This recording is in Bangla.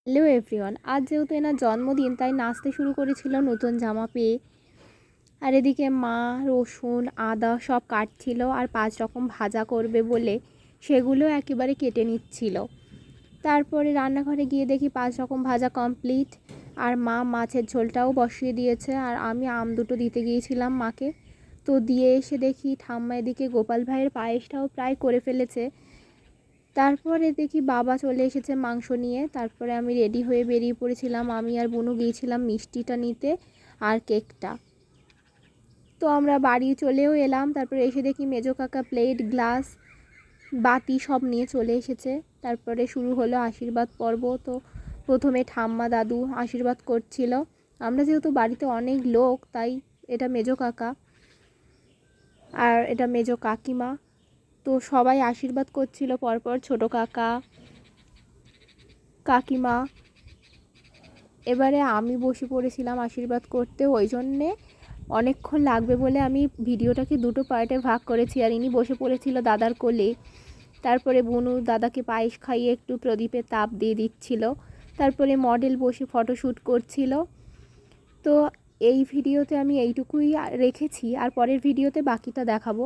হ্যালো এভরিওয়ান, আজ যেহেতু এনার জন্মদিন তাই নাচতে শুরু করেছিল নতুন জামা পেয়ে। আর এদিকে মা রসুন আদা সব কাটছিল আর 5 রকম ভাজা করবে বলে সেগুলো একেবারে কেটে নিচ্ছিল। তারপরে রান্নাঘরে গিয়ে দেখি 5 রকম ভাজা কমপ্লিট। আর মা মাছের ঝোলটাও বসিয়ে দিয়েছে আর আমি আম দুটো দিতে গিয়েছিলাম মাকে। তো দিয়ে এসে দেখি ঠাম্মা এদিকে গোপাল ভাইয়ের পায়েসটাও প্রায় করে ফেলেছে। তারপরে দেখি বাবা চলে এসেছে মাংস নিয়ে। তারপরে আমি রেডি হয়ে বেরিয়ে পড়েছিলাম। আমি আর বুনু গিয়েছিলাম মিষ্টিটা নিতে আর কেকটা। তো আমরা বাড়ি চলেও এলাম। তারপরে এসে দেখি মেজো কাকা প্লেট গ্লাস বাতি সব নিয়ে চলে এসেছে। তারপরে শুরু হলো আশীর্বাদ পর্ব। তো প্রথমে ঠাম্মা দাদু আশীর্বাদ করছিল। আমরা যেহেতু বাড়িতে অনেক লোক তাই এটা মেজো কাকা আর এটা মেজো কাকিমা। তো সবাই আশীর্বাদ করছিল পরপর, ছোটো কাকা কাকিমা। এবারে আমি বসে পড়েছিলাম আশীর্বাদ করতে, ওই জন্যে অনেকক্ষণ লাগবে বলে আমি ভিডিওটাকে দুটো পার্টে ভাগ করেছি। আর ইনি বসে পড়েছিল দাদার কোলে। তারপরে বুনু দাদাকে পায়েস খাইয়ে একটু প্রদীপে তাপ দিয়ে দিচ্ছিল। তারপরে মডেল বসে ফটোশ্যুট করছিল। তো এই ভিডিওতে আমি এইটুকুই রেখেছি, আর পরের ভিডিওতে বাকিটা দেখাবো।